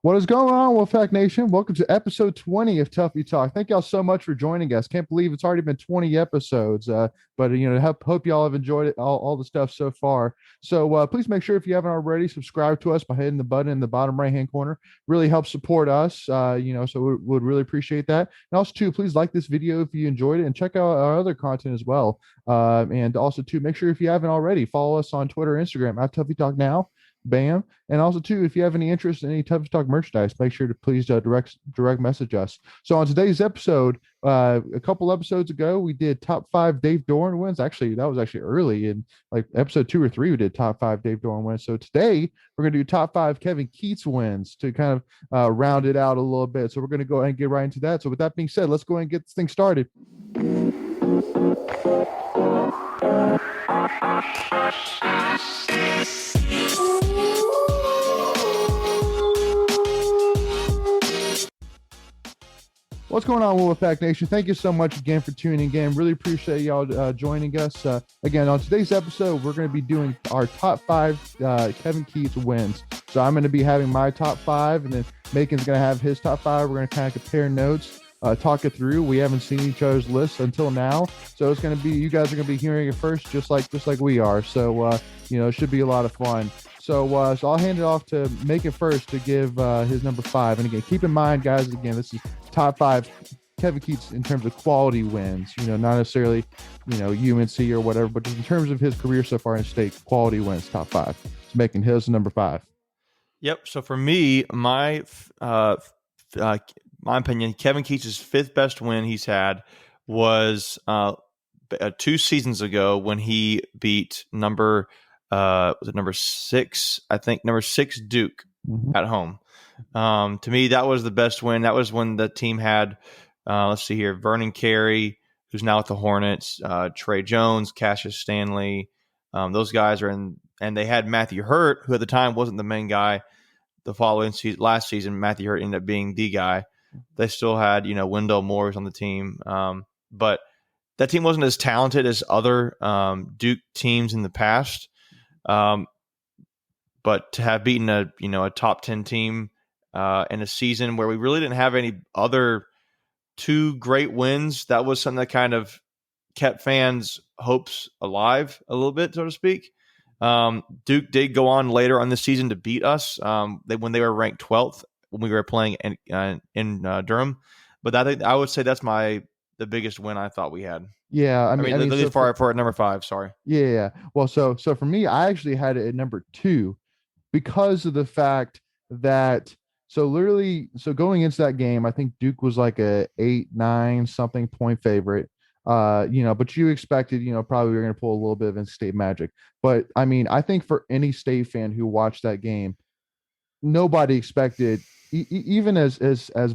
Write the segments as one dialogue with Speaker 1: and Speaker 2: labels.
Speaker 1: What is going on, Wolfpack Nation? Welcome to episode 20 of Tuffy Talk. Thank y'all so much for joining us. Can't believe it's already been 20 episodes. But hope y'all have enjoyed it, all the stuff so far. So please make sure if you haven't already, subscribe to us by hitting the button in the bottom right hand corner. Really helps support us. So we would really appreciate that. And also too, please like this video if you enjoyed it, and check out our other content as well. And also too, make sure if you haven't already, follow us on Twitter, Instagram at Tuffy Talk Now. Bam. And also, too, if you have any interest in any Tough Talk merchandise, make sure to please direct message us. So on today's episode, a couple episodes ago, we did top five Dave Doran wins. Actually, that was actually early in like episode 2 or 3. We did top five Dave Doran wins. So today we're gonna do top five Kevin Keatts wins to kind of round it out a little bit. So we're gonna go ahead and get right into that. So with that being said, let's go ahead and get this thing started. What's going on, Wolfpack Nation? Thank you so much again for tuning in. Really appreciate y'all joining us. Again, on today's episode, we're going to be doing our top five Kevin Keatts wins. So I'm going to be having my top five, and then Macon's going to have his top five. We're going to kind of compare notes, talk it through. We haven't seen each other's lists until now, so it's going to be, you guys are going to be hearing it first, just like we are. So it should be a lot of fun. So I'll hand it off to Macon first to give his number five. And again, keep in mind, guys, again, this is top five Kevin Keatts in terms of quality wins, not necessarily, UNC or whatever, but just in terms of his career so far in state, quality wins, top five. So Macon, his number five.
Speaker 2: Yep. So for me, my opinion, Kevin Keatts' fifth best win he's had was 2 seasons ago when he beat number 6? I think number 6 Duke at home. To me, that was the best win. That was when the team had, let's see here, Vernon Carey, who's now with the Hornets, Trey Jones, Cassius Stanley. Those guys are in, and they had Matthew Hurt, who at the time wasn't the main guy. The following season, last season, Matthew Hurt ended up being the guy. They still had, Wendell Morris on the team. But that team wasn't as talented as other Duke teams in the past. But to have beaten a top 10 team in a season where we really didn't have any other 2 great wins, that was something that kind of kept fans' hopes alive a little bit, so to speak. Duke did go on later on the season to beat us when they were ranked 12th when we were playing in Durham. But I would say that's the biggest win I thought we had.
Speaker 1: Yeah, I mean
Speaker 2: so for number 5. Sorry.
Speaker 1: Yeah. Well, so for me, I actually had it at number 2 because of the fact that going into that game, I think Duke was like a 8-9 something point favorite. But you expected, probably we were going to pull a little bit of in-state magic. But I mean, I think for any state fan who watched that game, nobody expected, even as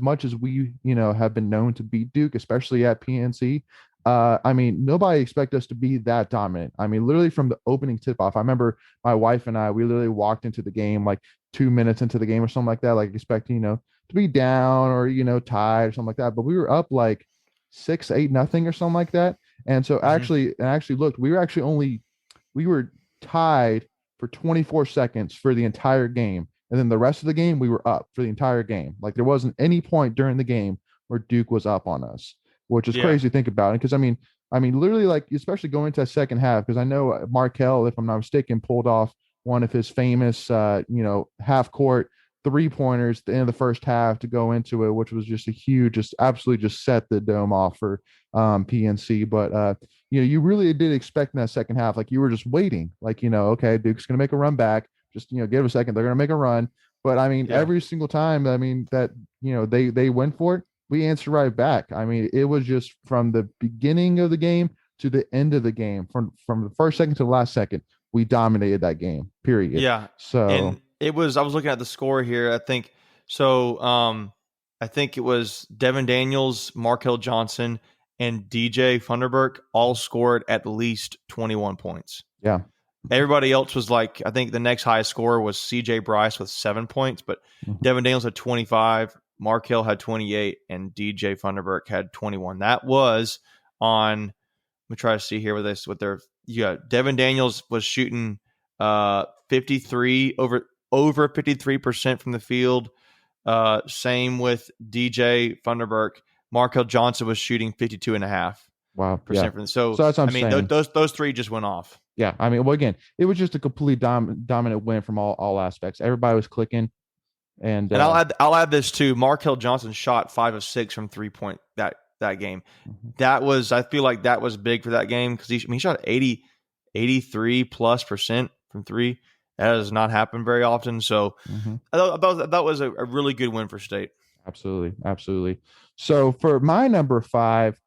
Speaker 1: much as we, have been known to beat Duke, especially at PNC. I mean, nobody expected us to be that dominant. I mean, literally from the opening tip-off, I remember my wife and I, we literally walked into the game like 2 minutes into the game or something like that, like expecting, to be down or, tied or something like that. But we were up like 6-8-0 or something like that. And so actually looked, we were tied for 24 seconds for the entire game. And then the rest of the game, we were up for the entire game. Like there wasn't any point during the game where Duke was up on us, which is crazy to think about. Because I mean, literally, like, especially going into that second half, because I know Markel, if I'm not mistaken, pulled off one of his famous, half court 3-pointers at the end of the first half to go into it, which was just a huge, just absolutely just set the dome off for PNC. But you really did expect in that second half, like you were just waiting, like, okay, Duke's going to make a run back. Just, give it a second. They're going to make a run. But I mean, every single time, I mean, that, they went for it, we answered right back. I mean, it was just from the beginning of the game to the end of the game, from the first second to the last second, we dominated that game, period.
Speaker 2: Yeah.
Speaker 1: So
Speaker 2: and I was looking at the score here. I think it was Devin Daniels, Markel Johnson, and DJ Funderburk all scored at least 21 points.
Speaker 1: Yeah.
Speaker 2: Everybody else was like, I think the next highest scorer was CJ Bryce with 7 points, but Devin Daniels had 25, Markel had 28, and DJ Funderburk had 21. That was on, let me try to see here Devin Daniels was shooting 53 over 53% from the field. Same with DJ Funderburk. Markel Johnson was shooting 52.5%.
Speaker 1: Wow. Yeah.
Speaker 2: From,
Speaker 1: So
Speaker 2: so
Speaker 1: that's what I'm
Speaker 2: I mean,
Speaker 1: saying.
Speaker 2: those three just went off.
Speaker 1: Yeah. I mean, well, again, it was just a complete dominant win from all aspects. Everybody was clicking. And
Speaker 2: I'll add this too. Markel Johnson shot 5 of 6 from 3-point that game.
Speaker 1: Mhm.
Speaker 2: That was, I feel like that was big for that game because he shot 83+% from three. That does not happen very often. So I thought that was a really good win for State.
Speaker 1: Absolutely. So for my number 5,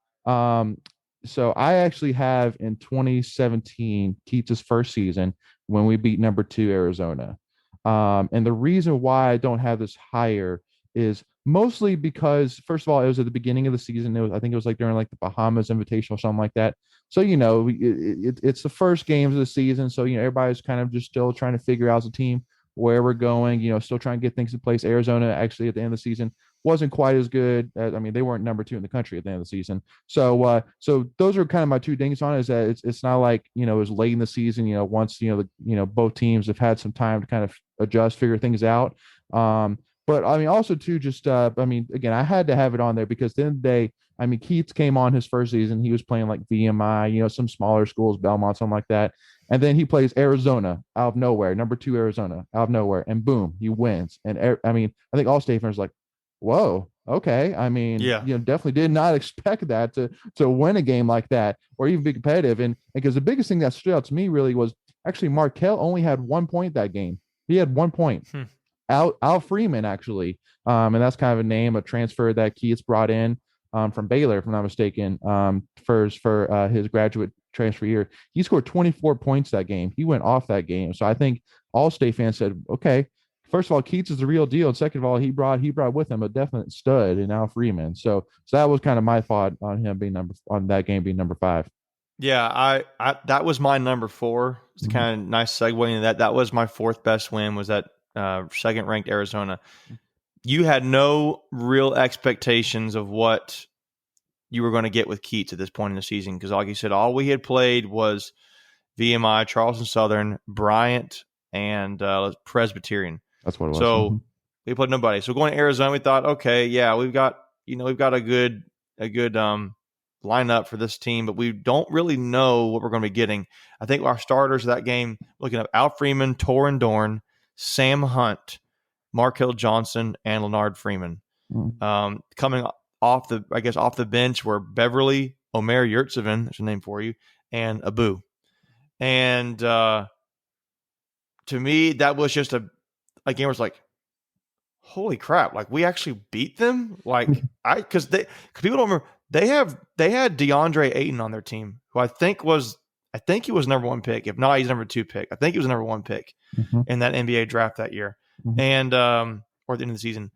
Speaker 1: so I actually have in 2017 Keatts' first season when we beat number 2 Arizona. And the reason why I don't have this higher is mostly because, first of all, it was at the beginning of the season. I think it was like during like the Bahamas Invitational or something like that. So it's the first games of the season, so everybody's kind of just still trying to figure out as a team where we're going. Still trying to get things in place. Arizona actually at the end of the season wasn't quite as good. I mean, they weren't number 2 in the country at the end of the season. So those are kind of my two dings on it. Is that it's not like it was late in the season. Once both teams have had some time to kind of adjust, figure things out. But I mean, also too, just I mean, again, I had to have it on there because then I mean, Keatts came on his first season. He was playing like VMI, some smaller schools, Belmont, something like that. And then he plays Arizona out of nowhere, number 2 Arizona out of nowhere, and boom, he wins. And I mean, I think all State fans like, whoa, okay. I mean, definitely did not expect that to win a game like that or even be competitive. And because the biggest thing that stood out to me really was actually Markel only had 1 point that game. He had 1 point. Al Freeman, actually. And that's kind of a name, a transfer that Keatts brought in from Baylor, if I'm not mistaken, for his graduate transfer year. He scored 24 points that game. He went off that game. So I think all State fans said, okay, first of all, Keatts is the real deal. And second of all, he brought with him a definite stud in Al Freeman. So that was kind of my thought on him being on that game being number 5.
Speaker 2: Yeah, I that was my number 4. It's kind of nice segue into that. That was my 4th best win, was that second ranked Arizona. You had no real expectations of what you were going to get with Keatts at this point in the season because, like you said, all we had played was VMI, Charleston Southern, Bryant, and Presbyterian.
Speaker 1: That's what it was.
Speaker 2: So we played nobody. So going to Arizona, we thought, okay, yeah, we've got a good lineup for this team, but we don't really know what we're going to be getting. I think our starters of that game, looking up Al Freeman, Torin Dorn, Sam Hunt, Markel Johnson, and Leonard Freeman. Coming off the bench were Beverly, Omer Yurtseven, that's a name for you, and Abu. And to me, that was just a game where it's like, holy crap! Like, we actually beat them. Like, because people don't remember, they had DeAndre Ayton on their team, who I think he was number 1 pick. If not, he's number 2 pick. I think he was number 1 pick in that NBA draft that year, and or at the end of the season.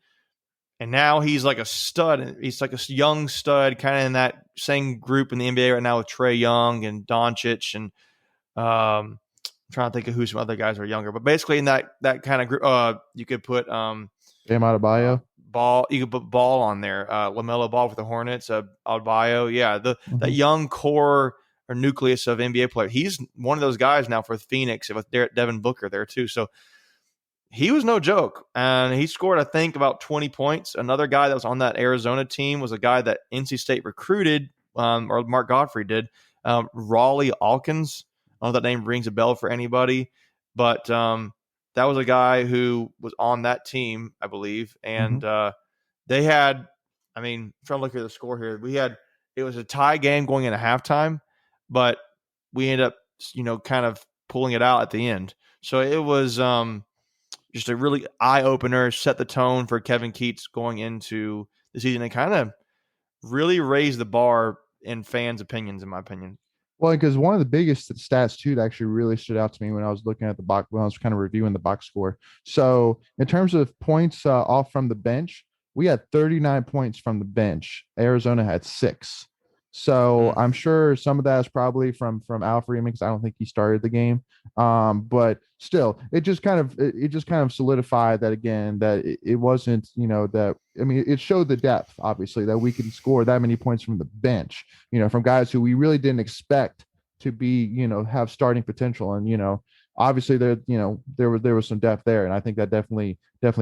Speaker 2: And now he's like a stud. He's like a young stud, kind of in that same group in the NBA right now with Trae Young and Doncic, and I'm trying to think of who some other guys are younger. But basically, in that kind of group, you could put
Speaker 1: Bam Adebayo.
Speaker 2: Ball. You could put Ball on there. LaMelo Ball for the Hornets. Adebayo. Yeah, that young core or nucleus of NBA players. He's one of those guys now for Phoenix with Devin Booker there too. So he was no joke, and he scored, I think, about 20 points. Another guy that was on that Arizona team was a guy that NC State recruited, or Mark Godfrey did, Raleigh Alkins. I don't know if that name rings a bell for anybody, but that was a guy who was on that team, I believe, and they had, I mean, I'm trying to look at the score here. It was a tie game going into halftime, but we ended up, kind of pulling it out at the end. So it was just a really eye-opener, set the tone for Kevin Keatts going into the season and kind of really raised the bar in fans' opinions, in my opinion.
Speaker 1: Well, because one of the biggest stats too that actually really stood out to me when I was looking at the box, when I was kind of reviewing the box score. So in terms of points off from the bench, we had 39 points from the bench. Arizona had 6. So I'm sure some of that is probably from Al Freeman, because I don't think he started the game. But still, it just kind of solidified that again, that it wasn't, that, I mean, it showed the depth, obviously, that we can score that many points from the bench, from guys who we really didn't expect to be, have starting potential. And, obviously there was some depth there, and I think that definitely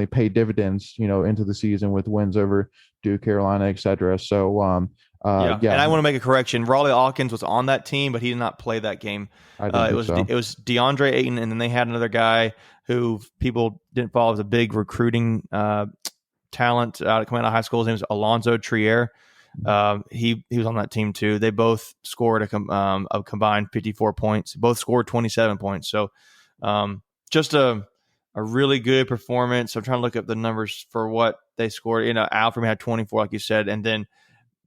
Speaker 1: paid dividends, into the season with wins over Duke, Carolina, etc. So
Speaker 2: Yeah,
Speaker 1: yeah,
Speaker 2: and I want to make a correction. Raleigh Hawkins was on that team, but he did not play that game.
Speaker 1: I didn't think so.
Speaker 2: It was DeAndre Ayton, and then they had another guy who people didn't follow as a big recruiting talent coming out of high school. His name was Alonzo Trier. He was on that team too. They both scored a combined 54 points. Both scored 27 points. So just a really good performance. I'm trying to look up the numbers for what they scored. Alfred had 24, like you said, and then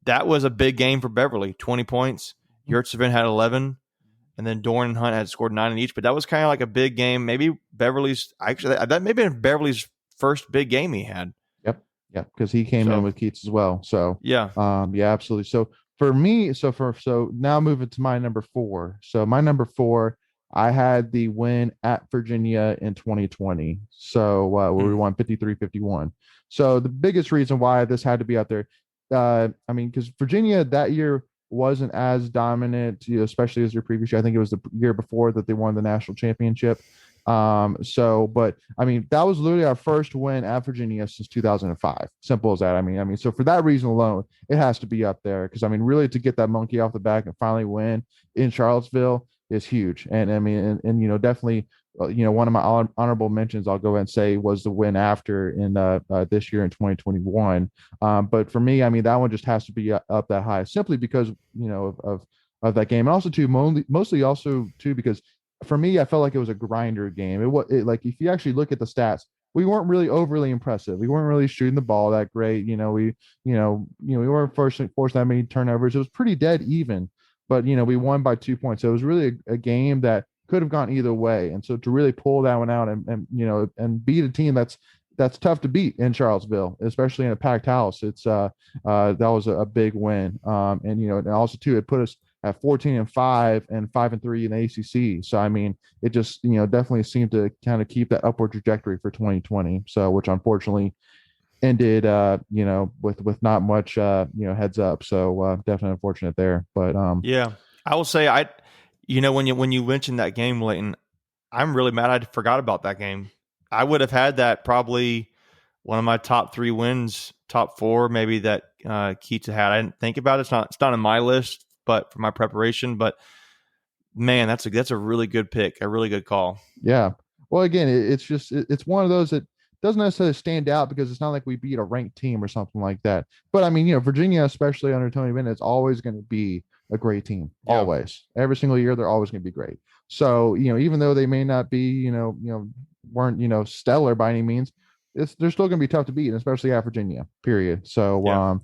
Speaker 2: that was a big game for Beverly. 20 points. Yurtsevin had 11, and then Dorn and Hunt had scored 9 in each. But that was kind of like a big game. Maybe that may have been Beverly's first big game he had.
Speaker 1: Yeah, because he came in with Keatts as well. So
Speaker 2: yeah,
Speaker 1: yeah, absolutely. So for me, so now moving to my number 4. So my number 4, I had the win at Virginia in 2020. So where we won 53-51. So the biggest reason why this had to be out there, I mean, because Virginia that year wasn't as dominant, especially as your previous year. I think it was the year before that they won the national championship. But I mean, that was literally our first win at Virginia since 2005. Simple as that. So for that reason alone, it has to be up there because I mean, really to get that monkey off the back and finally win in Charlottesville is huge. And I mean, and definitely, one of my honorable mentions I'll go ahead and say was the win after in this year in 2021. But for me, I mean, that one just has to be up that high simply because of that game, and also too mostly also too because for me, I felt like it was a grinder game. Like if you actually look at the stats, we weren't really overly impressive. We weren't really shooting the ball that great. We weren't forcing that many turnovers. It was pretty dead even, but we won by 2 points. So it was really a game that could have gone either way. And so to really pull that one out and beat a team that's tough to beat in Charlottesville, especially in a packed house. That was a big win. And also too, it put us at 14-5 and 5-3 in the ACC. So I mean, it just definitely seemed to kind of keep that upward trajectory for 2020. So which unfortunately ended with not much heads up. So definitely unfortunate there. But
Speaker 2: yeah, I will say when you mentioned that game, Leighton, I'm really mad I forgot about that game. I would have had that probably one of my top 3 wins, top 4 maybe that Keatts had. I didn't think about it. It's not on my list, but for my preparation. But man, that's a really good pick, a really good call.
Speaker 1: Yeah. Well, again, it's one of those that doesn't necessarily stand out because it's not like we beat a ranked team or something like that. But I mean, Virginia, especially under Tony Bennett, is always going to be a great team. Yeah. Always, every single year, they're always going to be great. So even though they may not be weren't stellar by any means, they're still going to be tough to beat, especially at Virginia. Period. So yeah.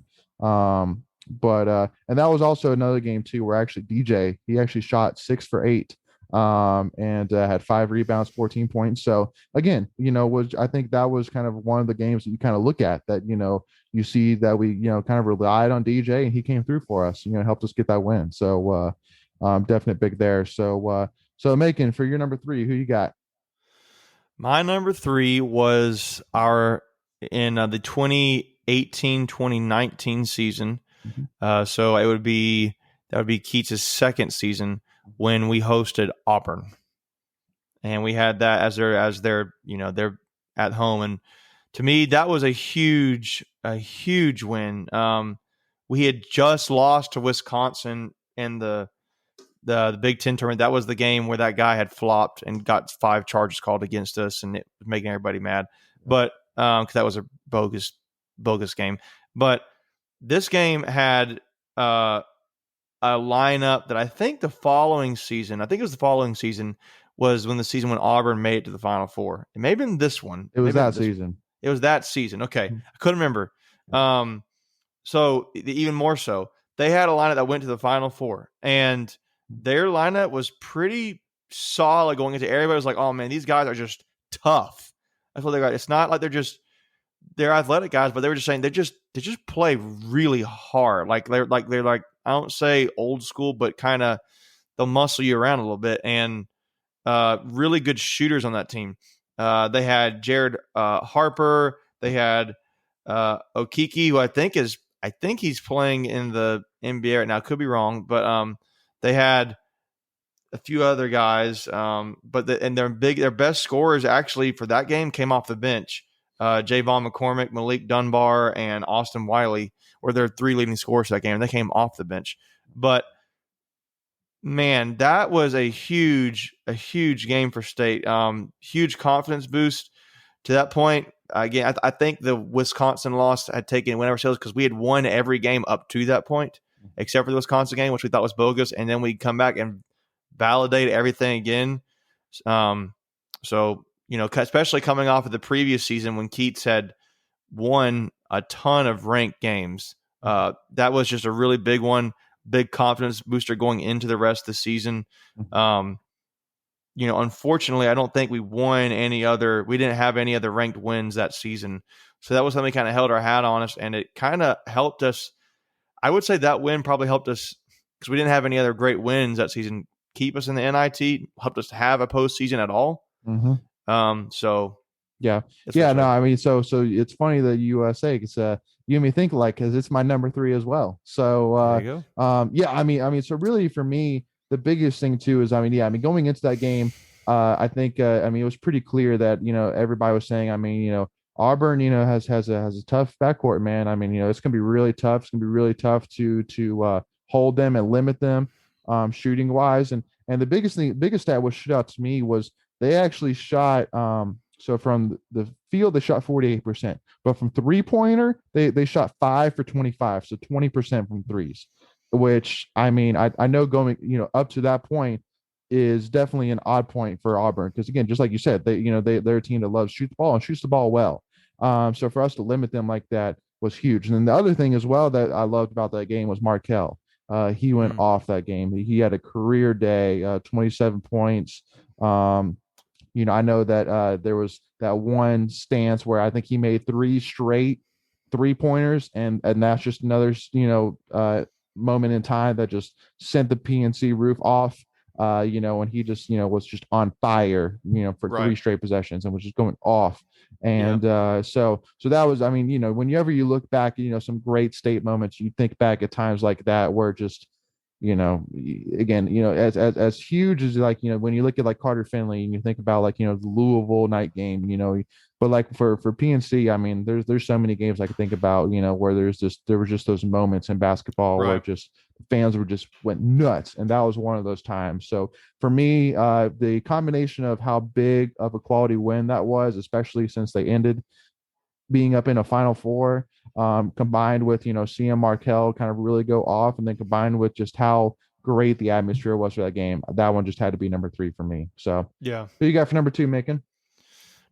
Speaker 1: But and that was also another game too where actually DJ he actually shot 6 for 8 and had 5 rebounds, 14 points. So again, I think that was kind of one of the games that you kind of look at that you see that we kind of relied on DJ and he came through for us, helped us get that win. So definite big there. So Macon, for your number 3, who you got?
Speaker 2: My number 3 was in the 2018-2019 season. So that would be Keatts' second season when we hosted Auburn, and we had that as their they're at home, and to me that was a huge win. We had just lost to Wisconsin in the Big Ten tournament. That was the game where that guy had flopped and got 5 charges called against us, and it was making everybody mad. But because that was a bogus game, but this game had a lineup that I think it was the following season was when Auburn made it to the Final Four. It may have been this one.
Speaker 1: It was that season.
Speaker 2: It was that season. Okay. I couldn't remember. So even more so, they had a lineup that went to the Final Four, and their lineup was pretty solid going into. Everybody was like, "Oh man, these guys are just tough." That's what they got. It's not like they're athletic guys, but they were just saying they just play really hard. Like they're I don't say old school, but kind of they'll muscle you around a little bit, and really good shooters on that team. They had Jared Harper. They had Okiki, who I think he's playing in the NBA right now. Could be wrong, but they had a few other guys, but their best scorers actually for that game came off the bench. Javon McCormick, Malik Dunbar, and Austin Wiley were their three leading scorers that game, and they came off the bench. But man, that was a huge game for State. Huge confidence boost to that point. Again, I think the Wisconsin loss had taken win ourselves because we had won every game up to that point, except for the Wisconsin game, which we thought was bogus, and then we come back and validate everything again. So especially coming off of the previous season when Keatts had won a ton of ranked games, that was just a really big one. Big confidence booster going into the rest of the season. Unfortunately, I don't think we didn't have any other ranked wins that season. So that was something kind of held our hat on us, and it kind of helped us. I would say that win probably helped us because we didn't have any other great wins that season. Keep us in the NIT, helped us to have a postseason at all. So
Speaker 1: yeah. No, I mean, so it's funny that you say, because you made me think, like, because it's my number 3 as well. So
Speaker 2: there you
Speaker 1: go. Yeah, I mean, so really for me, the biggest thing too is, going into that game, I think, it was pretty clear that, everybody was saying, Auburn, has a tough backcourt, man. It's gonna be really tough. It's gonna be really tough to hold them and limit them, shooting wise. And the biggest stat was stood out to me was they actually shot, so from the field, they shot 48%, but from 3-pointer, they shot 5 for 25, so 20% from threes, which I know going, up to that point is definitely an odd point for Auburn, because again, just like you said, they're a team that loves shoot the ball and shoots the ball well. So for us to limit them like that was huge. And then the other thing as well that I loved about that game was Markel. He went off that game. He had a career day, 27 points. I know that there was that one stance where I think he made 3 straight 3-pointers, and that's just another moment in time that just sent the PNC roof off. And he just was just on fire, for 3 straight possessions and was just going off. And so that was, whenever you look back, some great State moments, you think back at times like that where just, again, as huge as, like, when you look at like Carter Finley and you think about, like, the Louisville night game, but like for PNC, there's so many games I could think about, where there were just those moments in basketball where just fans went nuts, and that was one of those times. So for me, the combination of how big of a quality win that was, especially since they ended being up in a Final Four, combined with, seeing Markel kind of really go off, and then combined with just how great the atmosphere was for that game, that one just had to be number 3 for me. So
Speaker 2: yeah.
Speaker 1: Who you got for number 2, Macon?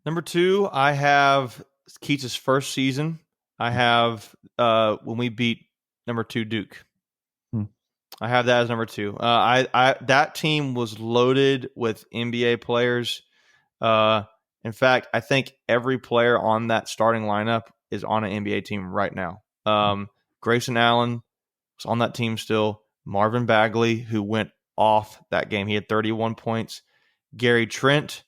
Speaker 2: Number 2, I have Keatts' first season. I have when we beat number 2 Duke. I have that as number 2. That team was loaded with NBA players. In fact, I think every player on that starting lineup is on an NBA team right now. Grayson Allen was on that team still. Marvin Bagley, who went off that game, he had 31 points. Gary Trent,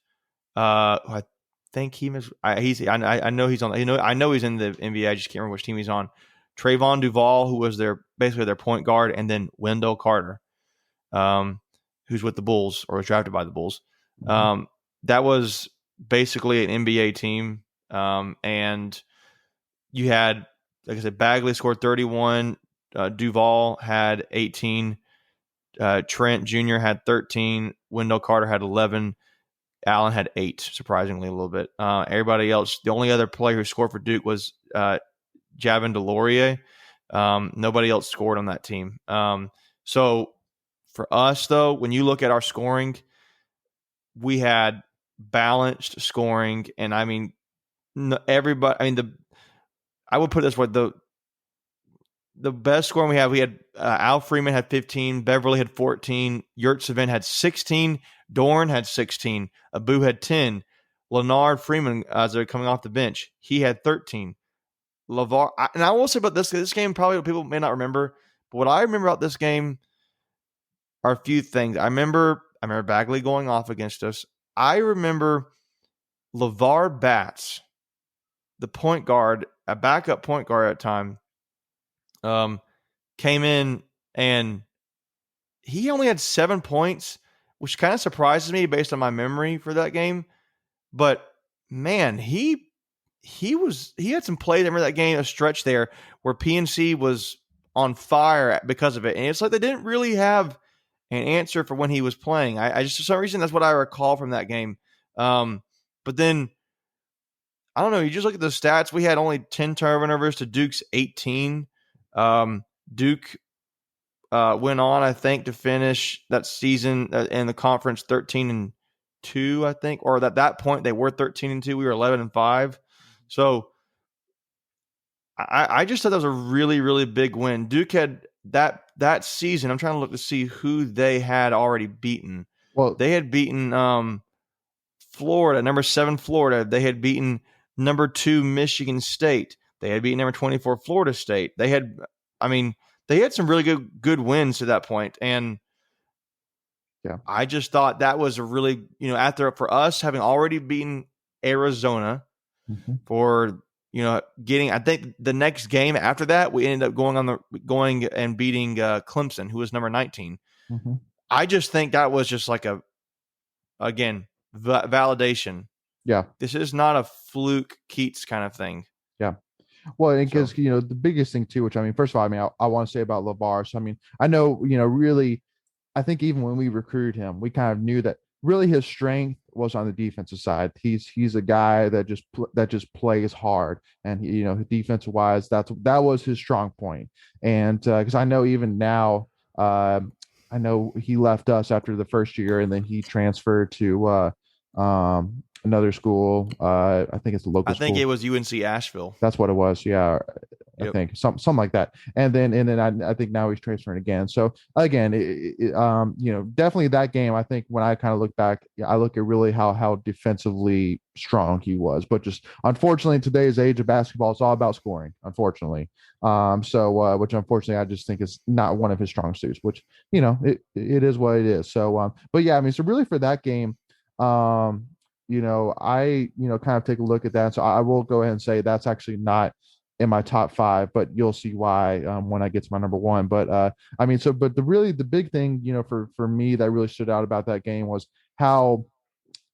Speaker 2: I think I know he's on. I know he's in the NBA. I just can't remember which team he's on. Trayvon Duval, who was basically their point guard, and then Wendell Carter, who's with the Bulls or was drafted by the Bulls. That was basically an NBA team. And you had, like I said, Bagley scored 31. Duval had 18. Trent Jr. had 13. Wendell Carter had 11. Allen had 8, surprisingly a little bit. Everybody else, the only other player who scored for Duke was Javin DeLaurier. Nobody else scored on that team. So for us, though, when you look at our scoring, we had balanced scoring, and everybody. I would put it this way: the best scoring we had Al Freeman had 15, Beverly had 14, Yurtseven had 16, Dorn had 16, Abu had 10, Leonard Freeman, as they're coming off the bench, he had 13. LeVar, and I will say about this game, probably people may not remember, but what I remember about this game are a few things. I remember Bagley going off against us. I remember LeVar Batts, the point guard, a backup point guard at the time, came in and he only had 7 points which kind of surprises me based on my memory for that game. But man, he had some plays. I remember that game, a stretch there where PNC was on fire because of it, and it's like they didn't really have an answer for when he was playing. I just, for some reason, that's what I recall from that game. But then I don't know. You just look at the stats. We had only 10 turnovers to Duke's 18. Duke went on, I think, to finish that season in the conference 13-2, I think, or at that point they were 13-2. We were 11-5. So I just thought that was a really, really big win. Duke had that season. I'm trying to look to see who they had already beaten.
Speaker 1: Well,
Speaker 2: They had beaten Florida, number 7 Florida. They had beaten number 2 Michigan State. They had beaten number 24 Florida State. They had some really good wins to that point. And
Speaker 1: yeah,
Speaker 2: I just thought that was a really, after for us having already beaten Arizona for, getting, I think the next game after that, we ended up going and beating Clemson, who was number 19. I just think that was just like validation.
Speaker 1: Yeah.
Speaker 2: This is not a fluke Keatts kind of thing.
Speaker 1: Yeah. Well, because, the biggest thing too, which, I mean, first of all, I want to say about LeVar. So, I mean, I know, really, I think even when we recruited him, we kind of knew that really his strength was on the defensive side. He's a guy that just plays hard, and defensive wise, that was his strong point. And because I know even now, I know he left us after the first year, and then he transferred to another school. I think it's a local.
Speaker 2: I think it was UNC Asheville.
Speaker 1: That's what it was. Yeah.
Speaker 2: Yep.
Speaker 1: I think something like that. And then I think now he's transferring again. So again, definitely that game. I think when I kind of look back, I look at really how defensively strong he was. But just unfortunately, in today's age of basketball, it's all about scoring. Unfortunately, which unfortunately I just think is not one of his strong suits. Which it is what it is. So, but yeah, I mean, so really for that game, I kind of take a look at that. So I will go ahead and say that's actually not in my top 5, but you'll see why when I get to my number 1. But but the big thing, for me that really stood out about that game was how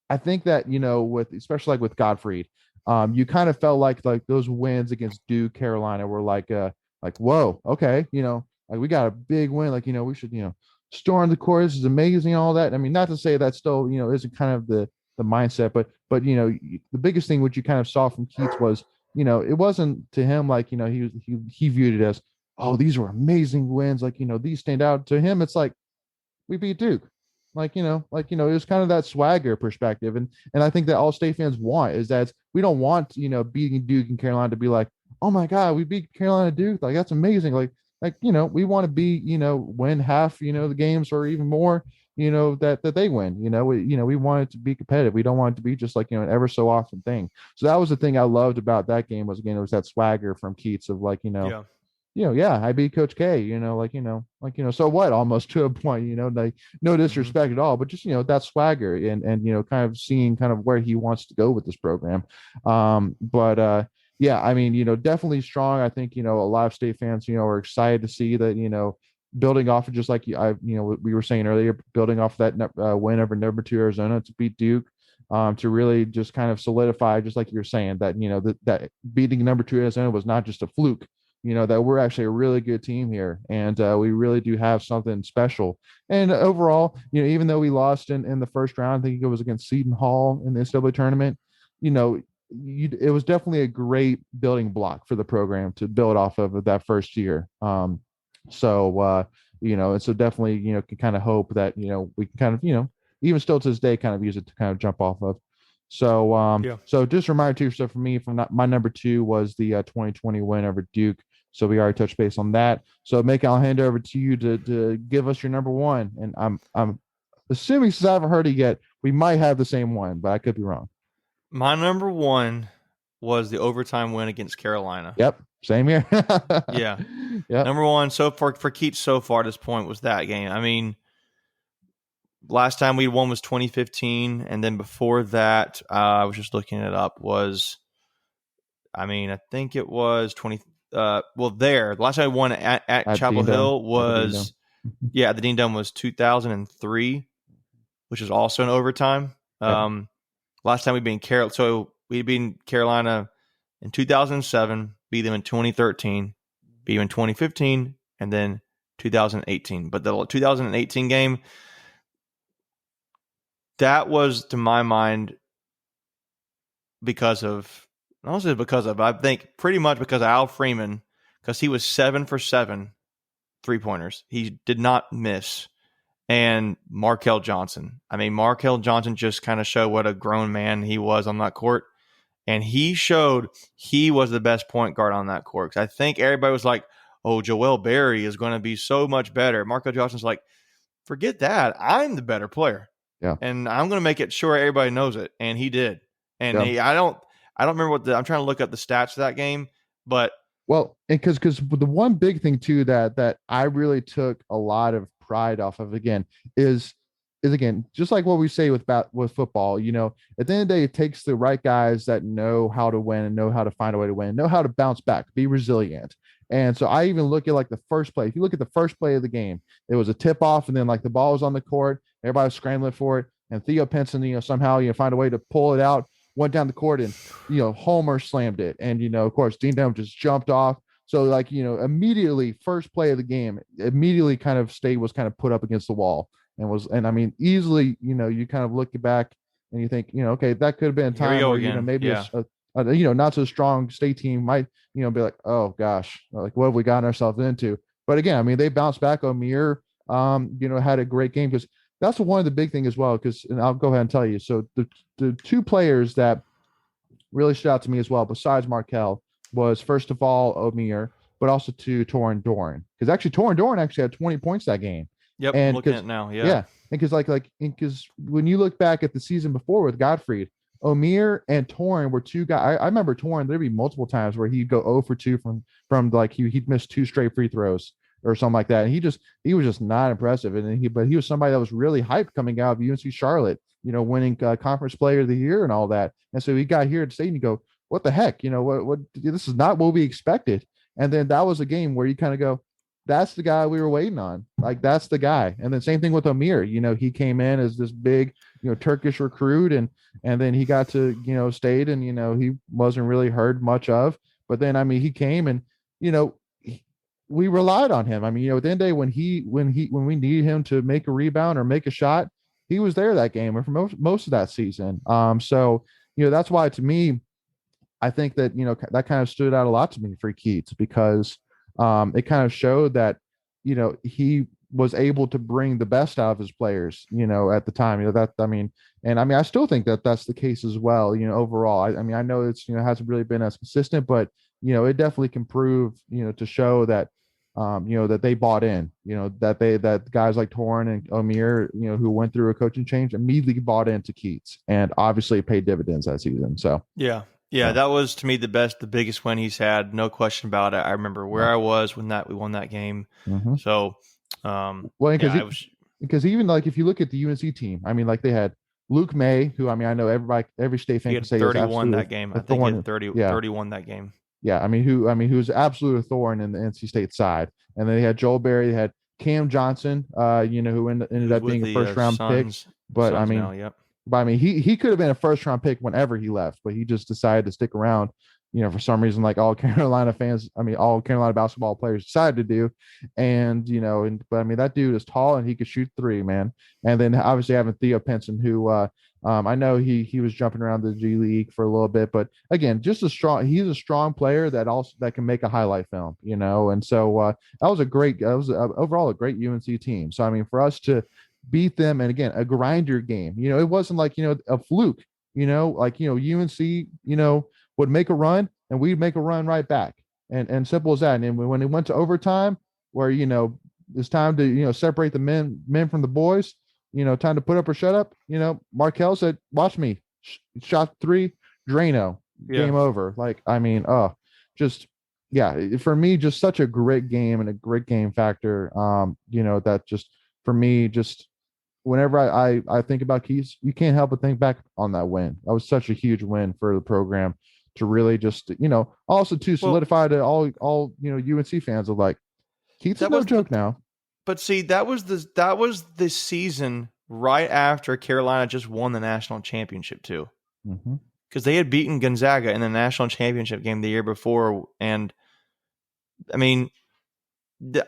Speaker 1: I think that, with especially like with Gottfried, you kind of felt like those wins against Duke, Carolina were like whoa, okay, like we got a big win, like we should storm the court. This is amazing, all that. I mean, not to say that still isn't kind of the mindset, but the biggest thing which you kind of saw from Keatts was it wasn't to him like he viewed it as, oh, these were amazing wins, like these stand out. To him it's like, we beat Duke, it was kind of that swagger perspective, and I think that all state fans want is that we don't want beating Duke and Carolina to be like, oh my god, we beat Carolina Duke, like that's amazing, we want to be win half the games or even more that they win. We want it to be competitive. We don't want it to be just like an ever so often thing. So that was the thing I loved about that game, was again it was that swagger from Keatts of like I beat Coach K, so what, almost to a point, like no disrespect at all, but just that swagger and kind of seeing kind of where he wants to go with this program. Yeah, I mean, definitely strong. I think a lot of state fans are excited to see that building off of just like we were saying earlier, building off that win over number 2 Arizona to beat Duke, to really just kind of solidify, just like you're saying, that that beating number 2 Arizona was not just a fluke. That we're actually a really good team here, and we really do have something special. And overall, even though we lost in the first round, I think it was against Seton Hall in the NCAA tournament. It was definitely a great building block for the program to build off of that first year. And so definitely, can kind of hope that, we can kind of, even still to this day, kind of use it to kind of jump off of. So, so just a reminder too, so for me, my number 2 was the 2020 win over Duke. So we already touched base on that. So Mick, I'll hand over to you to give us your number 1. And I'm assuming, since I haven't heard it yet, we might have the same one, but I could be wrong.
Speaker 2: My number 1 was the overtime win against Carolina.
Speaker 1: Yep. Same here.
Speaker 2: Yeah.
Speaker 1: Yep.
Speaker 2: Number 1 so far for Keatts so far at this point was that game. I mean, last time we won was 2015, and then before that, I was just looking it up, I think it was 20. The last time I won at Chapel Hill was, the Dean Dome was 2003. which was also in overtime.
Speaker 1: Yep.
Speaker 2: Last time we beat Carolina, so we beat Carolina in 2007, beat them in 2013, beat them in 2015, and then 2018. But the 2018 game, that was, to my mind, because of, I don't say because of, I think pretty much because of Al Freeman, because he was 7 for 7 3-pointers. He did not miss. And Markel Johnson. I mean, Markel Johnson just kind of showed what a grown man he was on that court. And he showed he was the best point guard on that court. 'Cause I think everybody was like, oh, Joel Berry is going to be so much better. Markel Johnson's like, forget that. I'm the better player.
Speaker 1: Yeah.
Speaker 2: And I'm going to make it sure everybody knows it. And he did. And I don't remember I'm trying to look up the stats of that game, but
Speaker 1: well, and because the one big thing too that I really took a lot of pride off of again is again just like what we say with football. You know, at the end of the day, it takes the right guys that know how to win and know how to find a way to win, know how to bounce back, be resilient. And so I even look at like the first play. If you look at the first play of the game, it was a tip off, and then like the ball was on the court, everybody was scrambling for it, and Theo Pinson, somehow find a way to pull it out, went down the court, and Homer slammed it, and of course Dean Dome just jumped off. So like immediately first play of the game, immediately kind of State was kind of put up against the wall and I mean easily you kind of look back and you think okay, that could have been a time where maybe a not so strong State team might be like, oh gosh, like what have we gotten ourselves into? But again, I mean they bounced back. O'Meara had a great game because that's one of the big thing as well. Because and I'll go ahead and tell you. So the two players that really stood out to me as well, besides Markel, was first of all O'Meara, but also to Torin Dorn. Because actually Torin Dorn actually had 20 points that game.
Speaker 2: Yep, and I'm looking at it now. Yeah.
Speaker 1: And because when you look back at the season before with Gottfried, O'Meara and Torin were two guys. I remember Torin, there'd be multiple times where he'd go 0 for 2 from like he'd miss 2 straight free throws or something like that. And he was just not impressive. But he was somebody that was really hyped coming out of UNC Charlotte, winning conference player of the year and all that. And so he got here at State and you go, what the heck? What this is not what we expected. And then that was a game where you kind of go, that's the guy we were waiting on. Like that's the guy. And then same thing with O'Meara. He came in as this big, Turkish recruit and then he got to, State and he wasn't really heard much of. But then I mean he came and we relied on him. I mean, at the end of the day, when we needed him to make a rebound or make a shot, he was there that game or for most of that season. So that's why to me, I think that that kind of stood out a lot to me for Keatts because it kind of showed that he was able to bring the best out of his players at the time. I still think that that's the case as well. Overall, I mean I know it's hasn't really been as consistent, but it definitely can prove to show that that they bought in, that guys like Torin and O'Meara, who went through a coaching change immediately bought into Keatts and obviously paid dividends that season. So
Speaker 2: yeah, that was to me the biggest win he's had, no question about it. I remember where I was when we won that game.
Speaker 1: Mm-hmm.
Speaker 2: So,
Speaker 1: because even like if you look at the UNC team, I mean, like they had Luke May, who I mean I know every State fan can say
Speaker 2: 31 that game. I think he had 31 that game.
Speaker 1: Yeah, I mean who's absolute a thorn in the NC State side, and then they had Joel Berry, they had Cam Johnson, who ended up being a first round pick. But I mean, But I mean, he could have been a first round pick whenever he left, but he just decided to stick around, for some reason, like all Carolina fans, all Carolina basketball players decided to do. And, but I mean, that dude is tall and he could shoot 3, man. And then obviously having Theo Pinson, who I know he was jumping around the G League for a little bit, but again, he's a strong player that can make a highlight film, and so that was overall a great UNC team. So, I mean, for us to beat them, and again, a grinder game, it wasn't like, a fluke, UNC, would make a run and we'd make a run right back. And simple as that. And when it went to overtime where, it's time to, separate the men from the boys, time to put up or shut up, Markel said, watch me, shot 3, Drano, game over. Like, I mean, for me, just such a great game and a great game factor. That just, for me, just whenever I think about Keatts, you can't help but think back on that win. That was such a huge win for the program to really just, also to solidify to all UNC fans of like, Keatts is no joke now.
Speaker 2: But see, that was the season right after Carolina just won the national championship too,
Speaker 1: Mm-hmm.
Speaker 2: because they had beaten Gonzaga in the national championship game the year before. And I mean, to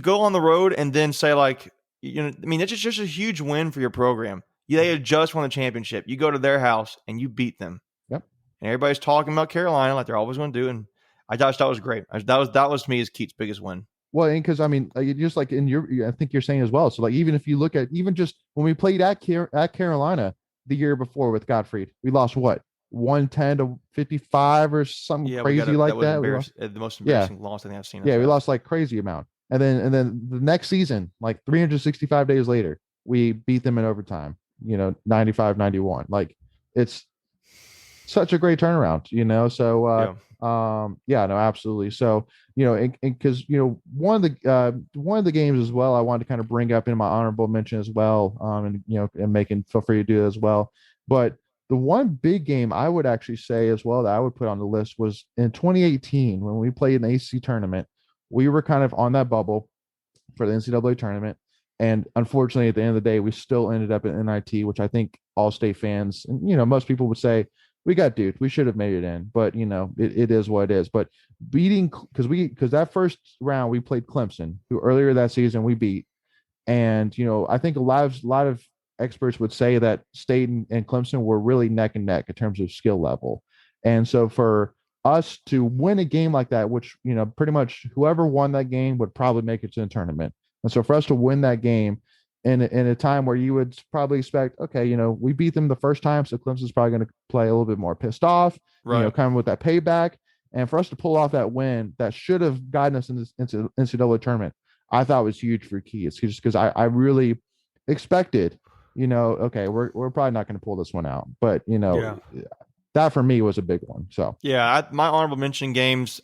Speaker 2: go on the road and then say like, I mean, that's just a huge win for your program. They had just won the championship. You go to their house and you beat them.
Speaker 1: Yep.
Speaker 2: And everybody's talking about Carolina like they're always going to do. And I thought that was great. That was to me is Keatts' biggest win.
Speaker 1: Well, and because I mean, just like I think you're saying as well. So like, even if you look at even just when we played at Carolina the year before with Gottfried, we lost what 110-55 or something crazy like that. We lost,
Speaker 2: the most embarrassing loss I think I've seen.
Speaker 1: Yeah, we lost like crazy amount. And then the next season, like 365 days later, we beat them in overtime, 95-91. Like it's such a great turnaround, So yeah, no, absolutely. So, and because one of the games as well, I wanted to kind of bring up in my honorable mention as well. And making feel free to do it as well. But the one big game I would actually say as well that I would put on the list was in 2018 when we played an ACC tournament. We were kind of on that bubble for the NCAA tournament. And unfortunately, at the end of the day, we still ended up in NIT, which I think all state fans and, most people would say, we got duped. We should have made it in, but it is what it is. But beating because that first round we played Clemson, who earlier that season we beat. And, I think a lot of experts would say that State and Clemson were really neck and neck in terms of skill level. And so for us to win a game like that, which, pretty much whoever won that game would probably make it to the tournament. And so for us to win that game in a time where you would probably expect, okay, we beat them the first time, so Clemson's probably going to play a little bit more pissed off,
Speaker 2: right.
Speaker 1: Kind of with that payback. And for us to pull off that win that should have gotten us into NCAA tournament, I thought was huge for Keatts, just because I really expected, okay, we're probably not going to pull this one out, but that for me was a big one. So
Speaker 2: yeah, my honorable mention games.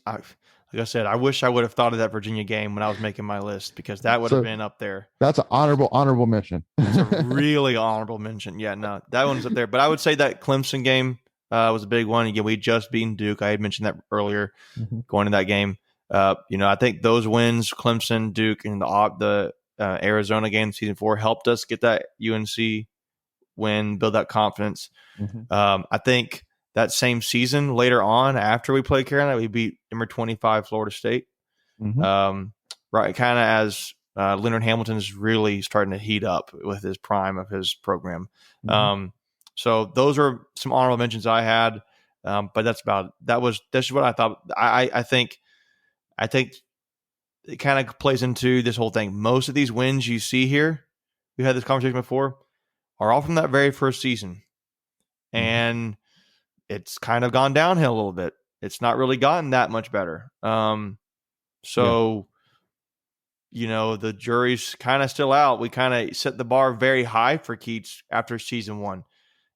Speaker 2: Like I said, I wish I would have thought of that Virginia game when I was making my list, because that would have been up there.
Speaker 1: That's an honorable mention.
Speaker 2: It's a really honorable mention. Yeah, no, that one's up there. But I would say that Clemson game was a big one. Again, we just beaten Duke. I had mentioned that earlier going to that game. I think those wins, Clemson, Duke, and the Arizona game, season 4, helped us get that UNC win, build that confidence. I think that same season, later on, after we played Carolina, we beat number 25 Florida State. Right, kind of as Leonard Hamilton is really starting to heat up with his prime of his program. So those are some honorable mentions I had, but that's what I thought. I think it kind of plays into this whole thing. Most of these wins you see here, we had this conversation before, are all from that very first season, and it's kind of gone downhill a little bit. It's not really gotten that much better. The jury's kind of still out. We kind of set the bar very high for Keatts after season 1,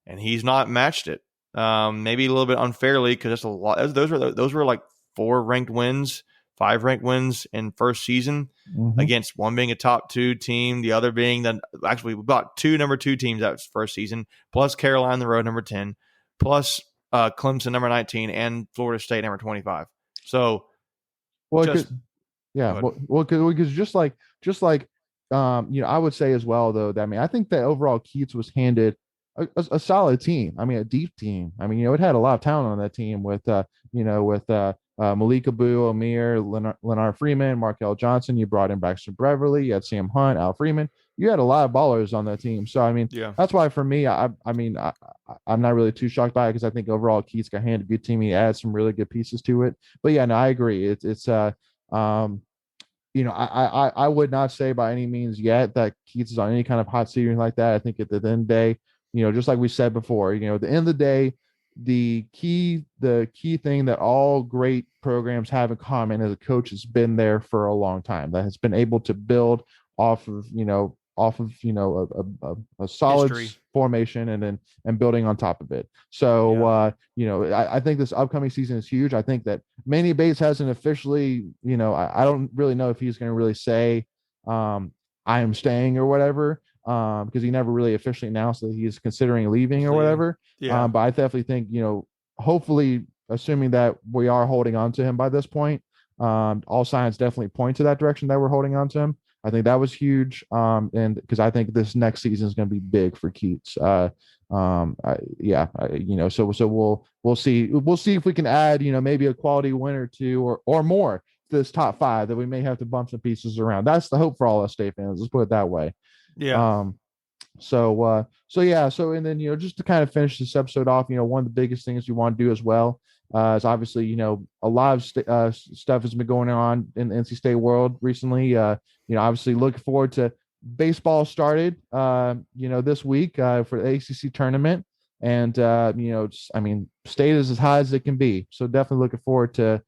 Speaker 2: and he's not matched it. Maybe a little bit unfairly, because that's a lot. Those were like 4 ranked wins, 5 ranked wins in first season, against one being a top 2 team, the other being actually we bought 2 number 2 teams that first season, plus Carolina on the road number 10, plus Clemson number 19, and Florida State number 25. So,
Speaker 1: because just like I would say as well, though, that I think that overall Keatts was handed a solid team. I mean, a deep team. I mean, it had a lot of talent on that team with Malik Abu, Amir, Leonard Freeman, Markel Johnson. You brought in Baxter Beverly. You had Sam Hunt, Al Freeman. You had a lot of ballers on that team. So, I mean, that's why for me, I'm not really too shocked by it, because I think overall Keatts got handed a good team. He adds some really good pieces to it. But yeah, no, I agree. I would not say by any means yet that Keatts is on any kind of hot seat or anything like that. I think at the end of the day, just like we said before, at the end of the day, the key thing that all great programs have in common is a coach has been there for a long time, that has been able to build off of a solid
Speaker 2: history,
Speaker 1: formation, and building on top of it. So I think this upcoming season is huge. I think that Manny Bates hasn't officially, I don't really know if he's going to really say I am staying or whatever, because he never really officially announced that he's considering leaving or whatever. But I definitely think, hopefully, assuming that we are holding on to him by this point, all signs definitely point to that direction, that we're holding on to him. I think that was huge. And because I think this next season is going to be big for Keatts. So we'll see if we can add, maybe a quality win or two or more to this top five that we may have to bump some pieces around. That's the hope for all us state fans. Let's put it that way.
Speaker 2: Yeah.
Speaker 1: So and then just to kind of finish this episode off, one of the biggest things you want to do as well is obviously a lot of stuff has been going on in the NC State world recently. Obviously looking forward to baseball started this week for the ACC tournament, and state is as high as it can be. So definitely looking forward to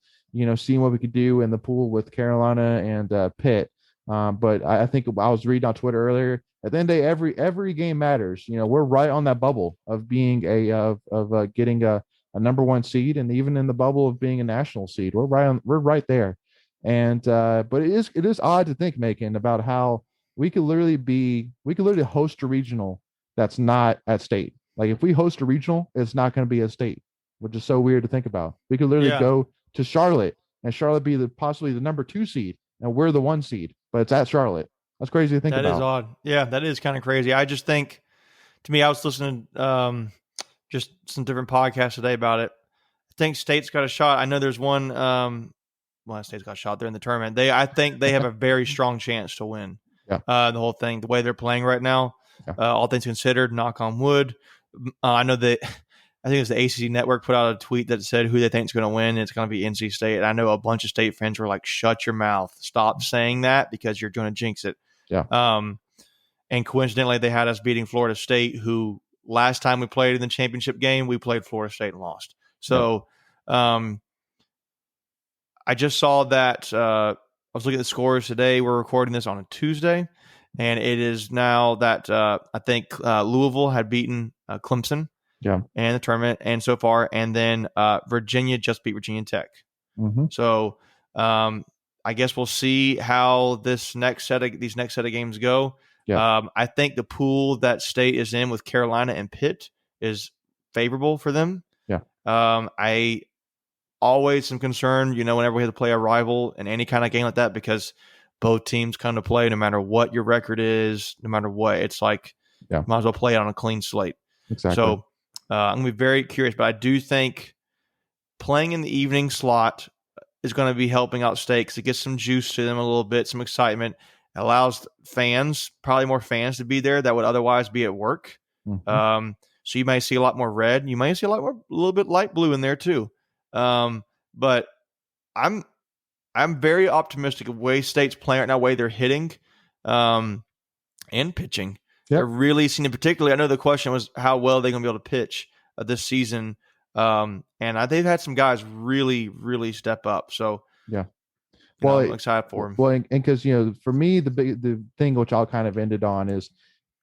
Speaker 1: seeing what we could do in the pool with Carolina and Pitt. But I think I was reading on Twitter earlier. At the end of the day, every game matters. We're right on that bubble of being getting a number one seed, and even in the bubble of being a national seed, we're right there. And but it is odd to think, Macon, about how we could literally host a regional that's not at state. Like if we host a regional, it's not going to be at state, which is so weird to think about. We could literally go to Charlotte, and Charlotte be possibly the number 2 seed, and we're the 1 seed, but it's at Charlotte. That's crazy to think about.
Speaker 2: That is odd. Yeah, that is kind of crazy. I just think, to me, I was listening just some different podcasts today about it. I think State's got a shot. I know there's one. State's got a shot. They're in the tournament. I think they have a very strong chance to win.
Speaker 1: Yeah.
Speaker 2: The whole thing, the way they're playing right now, all things considered, knock on wood. I know that. I think it was the ACC Network put out a tweet that said who they think is going to win. It's going to be NC State. And I know a bunch of State fans were like, "Shut your mouth! Stop saying that because you're going to jinx it."
Speaker 1: Yeah.
Speaker 2: And coincidentally, they had us beating Florida State, who last time we played in the championship game, we played Florida State and lost. So, I just saw that. I was looking at the scores today. We're recording this on a Tuesday, and it is now that I think Louisville had beaten Clemson.
Speaker 1: Yeah.
Speaker 2: And the tournament, and so far, and then Virginia just beat Virginia Tech.
Speaker 1: Mm-hmm.
Speaker 2: So I guess we'll see how these next set of games go.
Speaker 1: Yeah.
Speaker 2: I think the pool that State is in with Carolina and Pitt is favorable for them.
Speaker 1: Yeah.
Speaker 2: I always am concerned, whenever we have to play a rival in any kind of game like that, because both teams kind of play no matter what your record is, no matter what. It's like might as well play it on a clean slate.
Speaker 1: Exactly.
Speaker 2: So I'm going to be very curious, but I do think playing in the evening slot is going to be helping out State because it gets some juice to them a little bit, some excitement. It allows fans, probably more fans, to be there that would otherwise be at work.
Speaker 1: Mm-hmm.
Speaker 2: So you may see a lot more red. You may see a little bit light blue in there too. But I'm very optimistic of the way State's playing right now, the way they're hitting and pitching.
Speaker 1: Yep.
Speaker 2: They're really seeing, particularly, I know the question was how well are they going to be able to pitch this season. And they've had some guys really, really step up. So, I'm excited for them.
Speaker 1: Well, and because, for me, the thing which I'll kind of ended on is,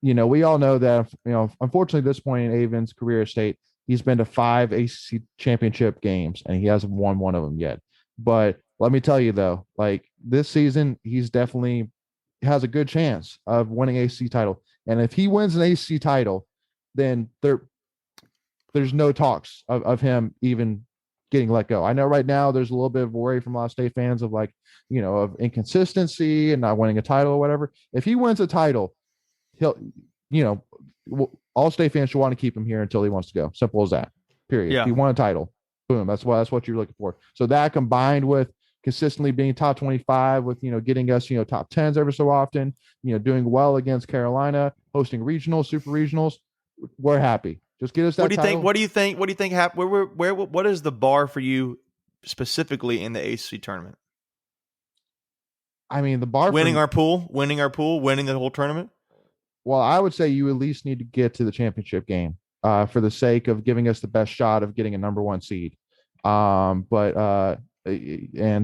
Speaker 1: we all know that, unfortunately, at this point in Avon's career at State, he's been to 5 ACC championship games and he hasn't won one of them yet. But let me tell you, though, like this season, he's definitely has a good chance of winning ACC title. And if he wins an ACC title, then there's no talks of him even getting let go. I know right now there's a little bit of worry from a lot of State fans of of inconsistency and not winning a title or whatever. If he wins a title, he'll, all State fans should want to keep him here until he wants to go. Simple as that. Period.
Speaker 2: Yeah.
Speaker 1: He won a title. Boom. That's what you're looking for. So that combined with consistently being top 25 with, getting us, top 10s every so often, doing well against Carolina, hosting regionals, super regionals, we're happy. Just get us that title.
Speaker 2: What do you think? What is the bar for you specifically in the ACC tournament?
Speaker 1: I mean, the bar
Speaker 2: winning the whole tournament.
Speaker 1: Well, I would say you at least need to get to the championship game for the sake of giving us the best shot of getting a number 1 seed. And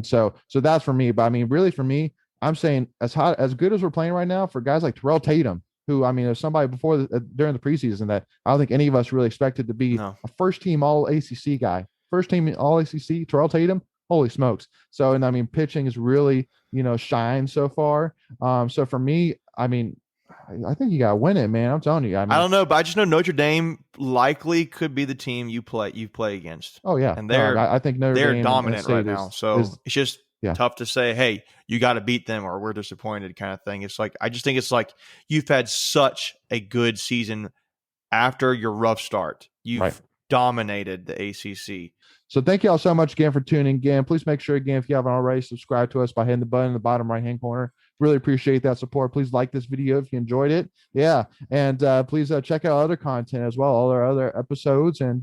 Speaker 1: so that's for me. But I mean, really for me, I'm saying as good as we're playing right now for guys like Terrell Tatum, who, I mean, there's somebody before during the preseason that I don't think any of us really expected to be a first team all ACC guy, first team all ACC, Terrell Tatum. Holy smokes. So, and I mean, pitching is really, shined so far. So for me, I mean, I think you got to win it, man. I'm telling you. I
Speaker 2: don't know, but I just know Notre Dame likely could be the team you play against.
Speaker 1: Oh yeah.
Speaker 2: And
Speaker 1: I think Notre Dame
Speaker 2: dominant right now. So it's just
Speaker 1: Yeah.
Speaker 2: tough to say, hey, you got to beat them or we're disappointed kind of thing. It's like, I just think it's like you've had such a good season after your rough start. You've dominated the ACC.
Speaker 1: So thank you all so much again for tuning in. Please make sure, again, if you haven't already, subscribe to us by hitting the button in the bottom right-hand corner. Really appreciate that support. Please like this video if you enjoyed it. Yeah. And please check out other content as well, all our other episodes. And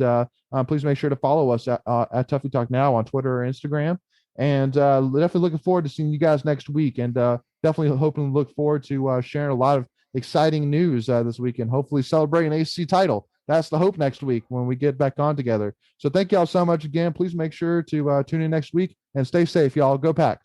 Speaker 1: please make sure to follow us at Tuffy Talk Now on Twitter or Instagram. And definitely looking forward to seeing you guys next week. And definitely hoping to look forward to sharing a lot of exciting news this weekend. Hopefully celebrating an ACC title. That's the hope next week when we get back on together. So thank y'all so much again. Please make sure to tune in next week and stay safe, y'all. Go Pack.